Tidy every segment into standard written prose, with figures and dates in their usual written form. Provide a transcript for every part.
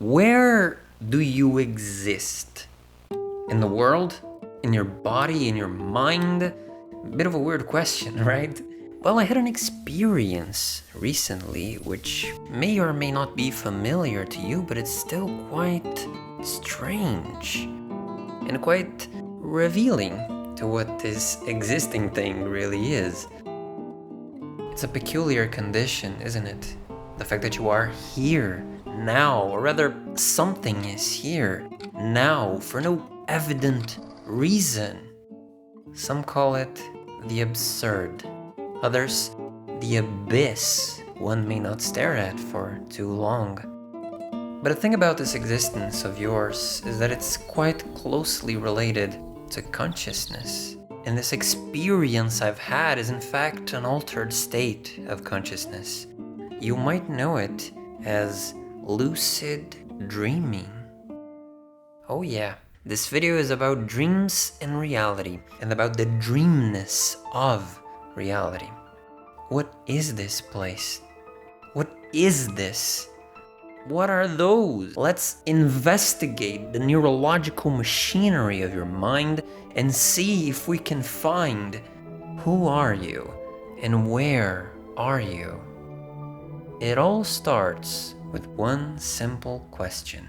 Where do you exist? In the world? In your body? In your mind? Bit of a weird question, right? Well, I had an experience recently which may or may not be familiar to you, but it's still quite strange and quite revealing to what this existing thing really is. It's a peculiar condition, isn't it? The fact that you are here now, or rather, something is here now for no evident reason. Some call it the absurd. Others, the abyss one may not stare at for too long. But the thing about this existence of yours is that it's quite closely related to consciousness. And this experience I've had is in fact an altered state of consciousness. You might know it as lucid dreaming. Oh yeah, this video is about dreams and reality, and about the dreamness of reality. What is this place? What is this? What are those? Let's investigate the neurological machinery of your mind and see if we can find who are you and where are you. It all starts with one simple question.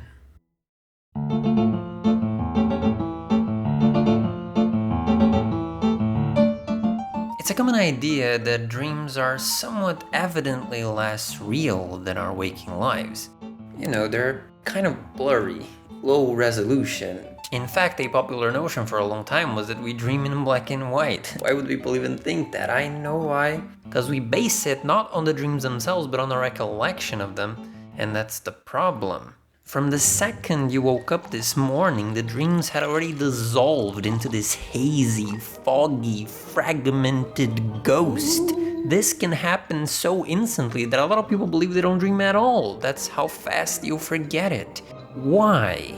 It's a common idea that dreams are somewhat evidently less real than our waking lives. You know, they're kind of blurry, low resolution. In fact, a popular notion for a long time was that we dream in black and white. Why would people even think that? I know why. Because we base it not on the dreams themselves, but on the recollection of them, and that's the problem. From the second you woke up this morning, the dreams had already dissolved into this hazy, foggy, fragmented ghost. This can happen so instantly that a lot of people believe they don't dream at all. That's how fast you forget it. Why?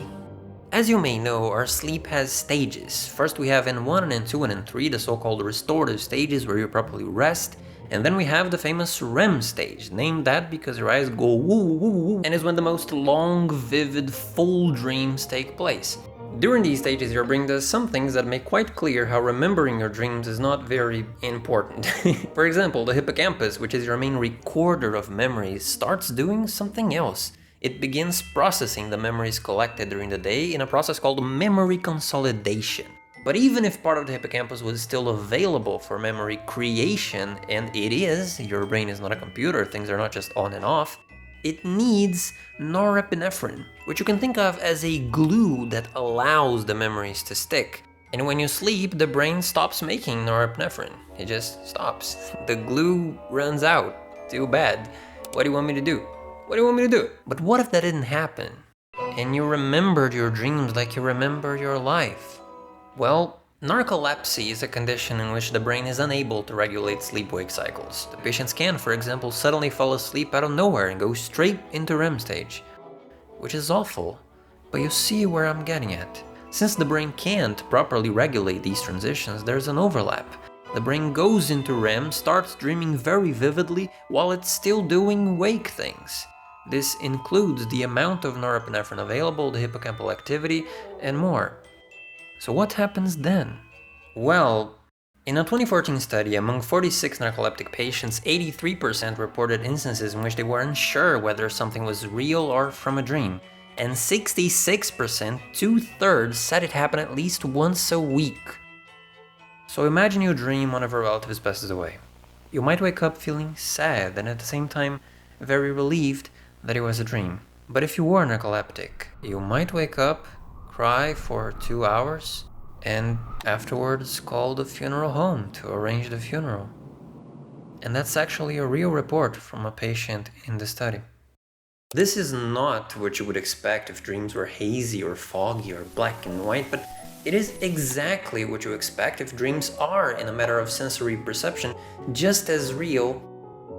As you may know, our sleep has stages. First we have N1 and N2 and N3, the so-called restorative stages where you properly rest. And then we have the famous REM stage, named that because your eyes go woo woo woo, and is when the most long, vivid, full dreams take place. During these stages, your brain does some things that make quite clear how remembering your dreams is not very important. For example, the hippocampus, which is your main recorder of memories, starts doing something else. It begins processing the memories collected during the day in a process called memory consolidation. But even if part of the hippocampus was still available for memory creation, and it is, your brain is not a computer, things are not just on and off, it needs norepinephrine, which you can think of as a glue that allows the memories to stick. And when you sleep, the brain stops making norepinephrine. It just stops. The glue runs out. Too bad. What do you want me to do? What do you want me to do? But what if that didn't happen? And you remembered your dreams like you remember your life? Well, narcolepsy is a condition in which the brain is unable to regulate sleep-wake cycles. The patients can, for example, suddenly fall asleep out of nowhere and go straight into REM stage, which is awful, but you see where I'm getting at. Since the brain can't properly regulate these transitions, there's an overlap. The brain goes into REM, starts dreaming very vividly while it's still doing wake things. This includes the amount of norepinephrine available, the hippocampal activity, and more. So what happens then? Well, in a 2014 study among 46 narcoleptic patients, 83% reported instances in which they were unsure whether something was real or from a dream. And 66%, 2/3, said it happened at least once a week. So imagine you dream one of your relatives passes away. You might wake up feeling sad and at the same time very relieved that it was a dream. But if you were narcoleptic, you might wake up, cry for 2 hours, and afterwards call the funeral home to arrange the funeral. And that's actually a real report from a patient in the study. This is not what you would expect if dreams were hazy or foggy or black and white, but it is exactly what you expect if dreams are, in a matter of sensory perception, just as real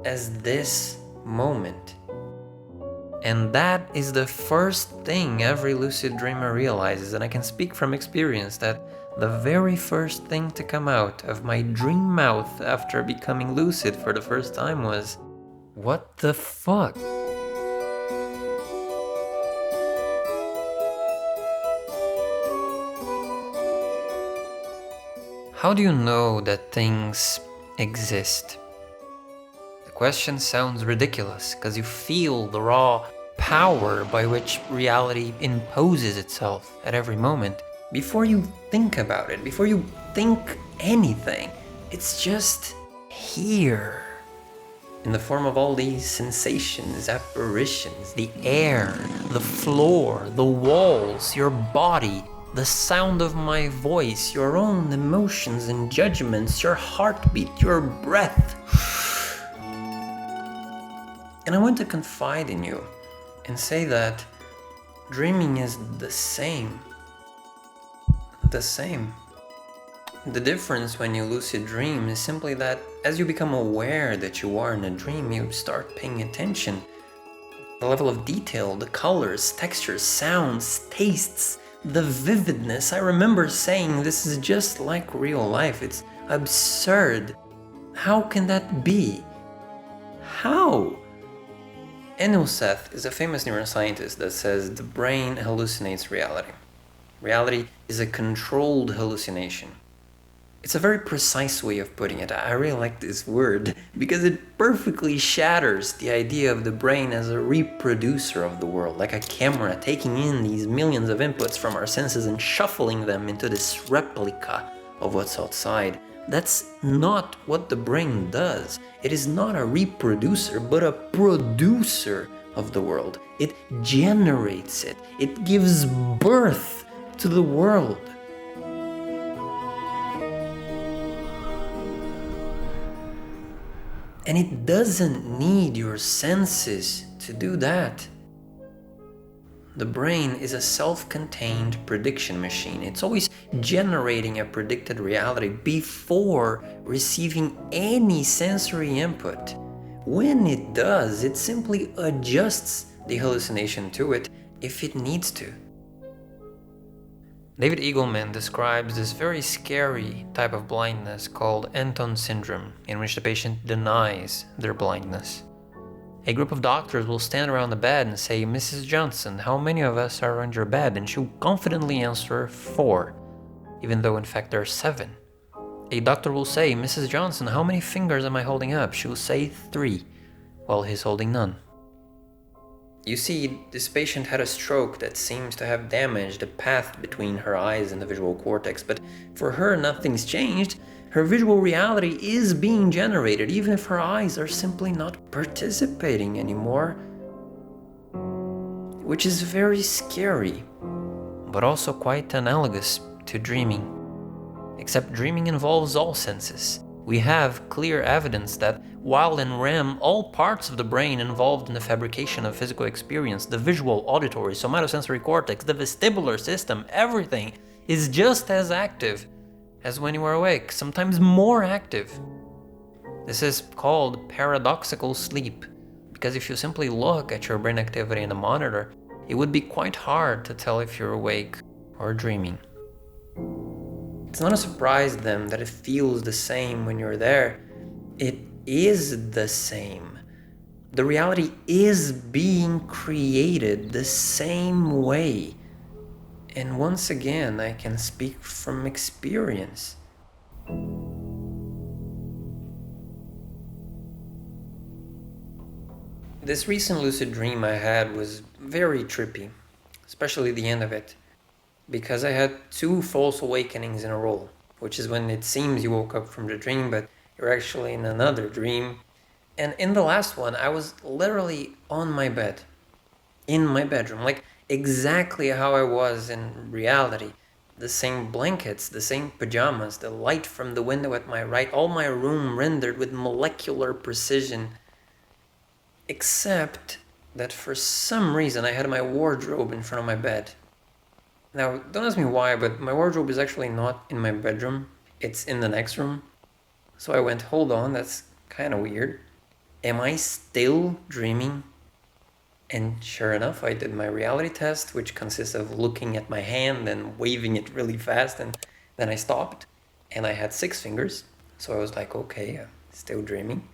as this moment. And that is the first thing every lucid dreamer realizes, and I can speak from experience that the very first thing to come out of my dream mouth after becoming lucid for the first time was, "What the fuck?" How do you know that things exist? The question sounds ridiculous because you feel the raw power by which reality imposes itself at every moment. Before you think about it, before you think anything, it's just here. In the form of all these sensations, apparitions, the air, the floor, the walls, your body, the sound of my voice, your own emotions and judgments, your heartbeat, your breath. And I want to confide in you and say that dreaming is the same. The same. The difference when you lucid dream is simply that as you become aware that you are in a dream, you start paying attention. The level of detail, the colors, textures, sounds, tastes, the vividness. I remember saying this is just like real life. It's absurd. How can that be? How? Enil Seth is a famous neuroscientist that says the brain hallucinates reality. Reality is a controlled hallucination. It's a very precise way of putting it. I really like this word because it perfectly shatters the idea of the brain as a reproducer of the world, like a camera taking in these millions of inputs from our senses and shuffling them into this replica of what's outside. That's not what the brain does. It is not a reproducer, but a producer of the world. It generates it. It gives birth to the world. And it doesn't need your senses to do that. The brain is a self-contained prediction machine. It's always generating a predicted reality before receiving any sensory input. When it does, it simply adjusts the hallucination to it if it needs to. David Gheolan describes this very scary type of blindness called Anton syndrome, in which the patient denies their blindness. A group of doctors will stand around the bed and say, "Mrs. Johnson, how many of us are around your bed?" And she'll confidently answer 4, even though in fact there are 7. A doctor will say, "Mrs. Johnson, how many fingers am I holding up?" She will say 3, while he's holding none. You see, this patient had a stroke that seems to have damaged the path between her eyes and the visual cortex, but for her nothing's changed. Her visual reality is being generated, even if her eyes are simply not participating anymore. Which is very scary, but also quite analogous to dreaming. Except dreaming involves all senses. We have clear evidence that while in REM, all parts of the brain involved in the fabrication of physical experience, the visual, auditory, somatosensory cortex, the vestibular system, everything is just as active as when you are awake, sometimes more active. This is called paradoxical sleep, because if you simply look at your brain activity in a monitor, it would be quite hard to tell if you're awake or dreaming. It's not a surprise then that it feels the same when you're there. It is the same. The reality is being created the same way. And once again, I can speak from experience. This recent lucid dream I had was very trippy, especially the end of it, because I had 2 false awakenings in a row, which is when it seems you woke up from the dream, but you're actually in another dream. And in the last one, I was literally on my bed, in my bedroom, like exactly how I was in reality. The same blankets, the same pajamas, the light from the window at my right, all my room rendered with molecular precision. Except that for some reason I had my wardrobe in front of my bed. Now, don't ask me why, but my wardrobe is actually not in my bedroom. It's in the next room. So I went, hold on, that's kind of weird. Am I still dreaming? And sure enough, I did my reality test, which consists of looking at my hand and waving it really fast, and then I stopped, and I had 6 fingers. So I was like, okay, I'm still dreaming.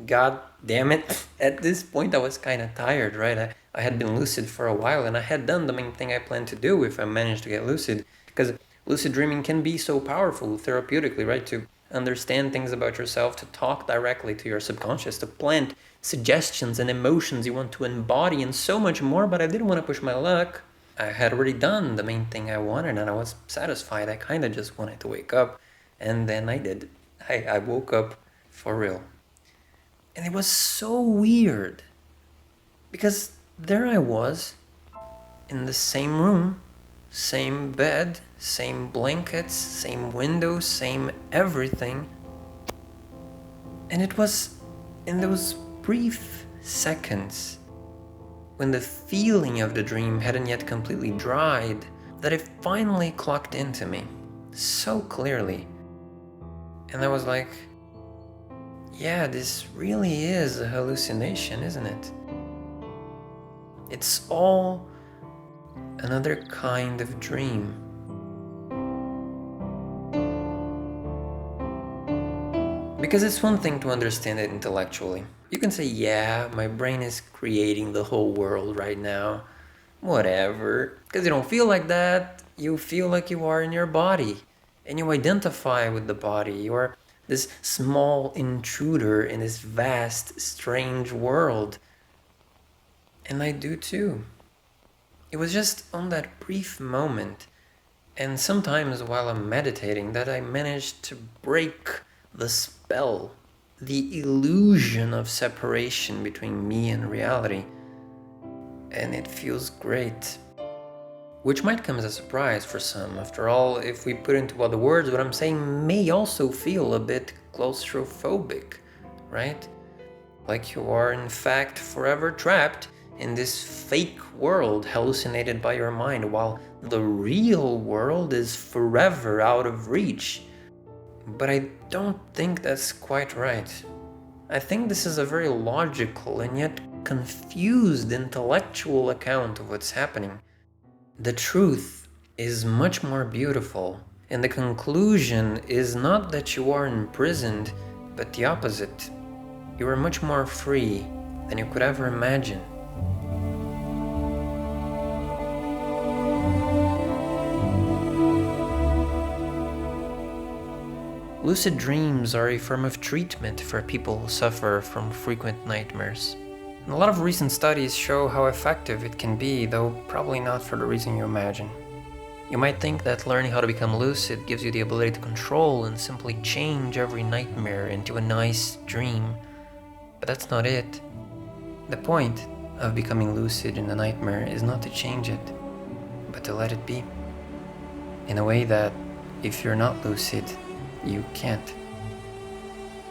God damn it. At this point, I was kind of tired, right? I had been lucid for a while, and I had done the main thing I planned to do if I managed to get lucid. Because Lucid dreaming can be so powerful therapeutically, right? To understand things about yourself, to talk directly to your subconscious, to plant suggestions and emotions you want to embody, and so much more. But I didn't want to push my luck. I had already done the main thing I wanted, and I was satisfied. I kind of just wanted to wake up, and then I did. I woke up for real. And it was so weird, because there I was, in the same room, same bed, same blankets, same windows, same everything. And it was in those brief seconds, when the feeling of the dream hadn't yet completely dried, that it finally clocked into me so clearly. And I was like, yeah, this really is a hallucination, isn't it? It's all another kind of dream. Because it's one thing to understand it intellectually. You can say, yeah, my brain is creating the whole world right now. Whatever. Because you don't feel like that. You feel like you are in your body. And you identify with the body. You're this small intruder in this vast, strange world. And I do too. It was just on that brief moment, and sometimes while I'm meditating, that I managed to break the spell, the illusion of separation between me and reality. And it feels great. Which might come as a surprise for some. After all, if we put into other words, what I'm saying may also feel a bit claustrophobic, right? Like you are in fact forever trapped in this fake world hallucinated by your mind, while the real world is forever out of reach. But I don't think that's quite right. I think this is a very logical and yet confused intellectual account of what's happening. The truth is much more beautiful, and the conclusion is not that you are imprisoned, but the opposite. You are much more free than you could ever imagine. Lucid dreams are a form of treatment for people who suffer from frequent nightmares. And a lot of recent studies show how effective it can be, though probably not for the reason you imagine. You might think that learning how to become lucid gives you the ability to control and simply change every nightmare into a nice dream, but that's not it. The point of becoming lucid in a nightmare is not to change it, but to let it be. In a way that, if you're not lucid, you can't.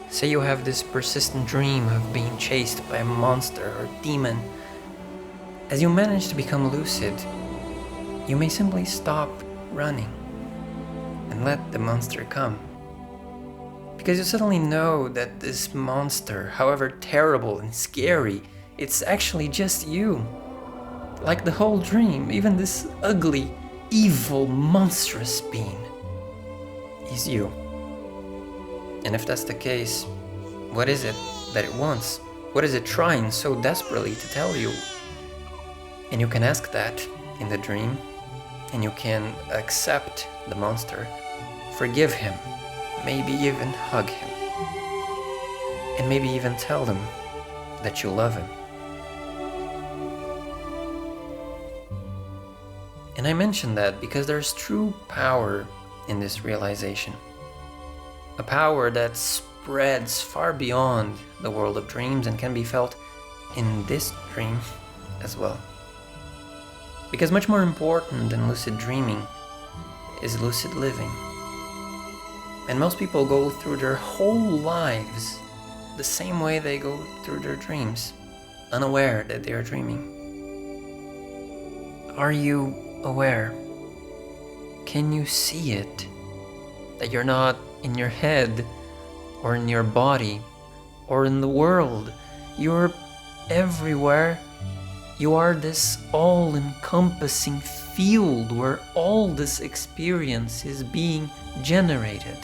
Say you have this persistent dream of being chased by a monster or demon. As you manage to become lucid, you may simply stop running and let the monster come. Because you suddenly know that this monster, however terrible and scary, it's actually just you. Like the whole dream, even this ugly, evil, monstrous being is you. And if that's the case, what is it that it wants? What is it trying so desperately to tell you? And you can ask that in the dream, and you can accept the monster, forgive him, maybe even hug him, and maybe even tell him that you love him. And I mention that because there's true power in this realization. A power that spreads far beyond the world of dreams and can be felt in this dream as well. Because much more important than lucid dreaming is lucid living. And most people go through their whole lives the same way they go through their dreams, unaware that they are dreaming. Are you aware? Can you see it? That you're not in your head, or in your body, or in the world. You're everywhere. You are this all-encompassing field where all this experience is being generated.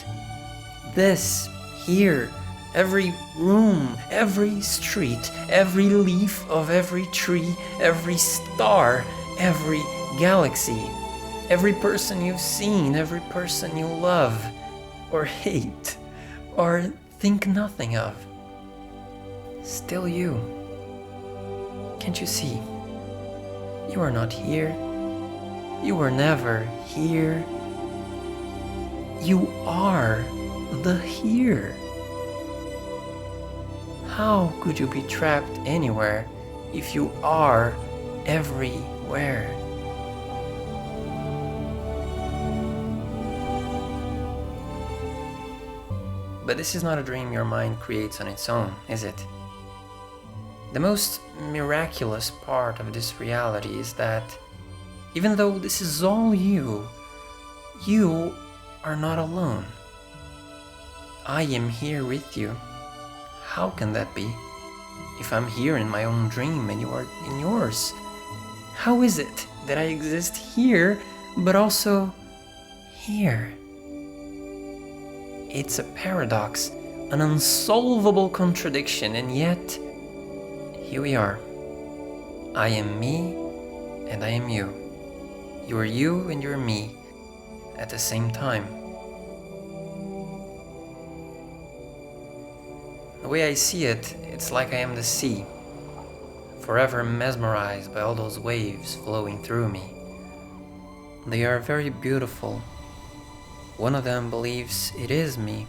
This, here, every room, every street, every leaf of every tree, every star, every galaxy. Every person you've seen, every person you love, or hate, or think nothing of. Still you. Can't you see? You are not here. You were never here. You are the here. How could you be trapped anywhere if you are everywhere? But this is not a dream your mind creates on its own, is it? The most miraculous part of this reality is that even though this is all you are not alone. I am here with you. How can that be? If I'm here in my own dream and you are in yours, how is it that I exist here but also here? It's a paradox, an unsolvable contradiction, and yet here we are. I am me and I am you. You are you and you are me at the same time. The way I see it, it's like I am the sea, forever mesmerized by all those waves flowing through me. They are very beautiful. One of them believes it is me,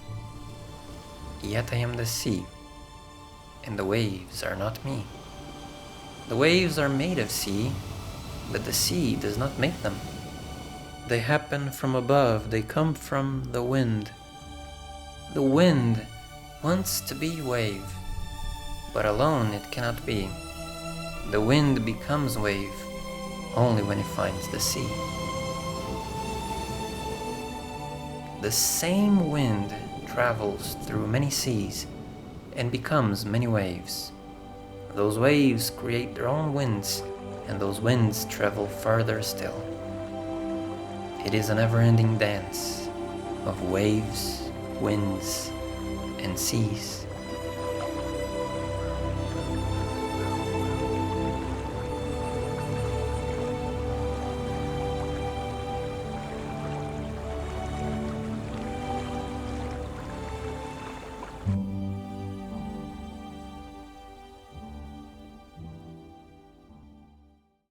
yet I am the sea, and the waves are not me. The waves are made of sea, but the sea does not make them. They happen from above, they come from the wind. The wind wants to be wave, but alone it cannot be. The wind becomes wave only when it finds the sea. The same wind travels through many seas and becomes many waves. Those waves create their own winds, and those winds travel further still. It is a never-ending dance of waves, winds, and seas.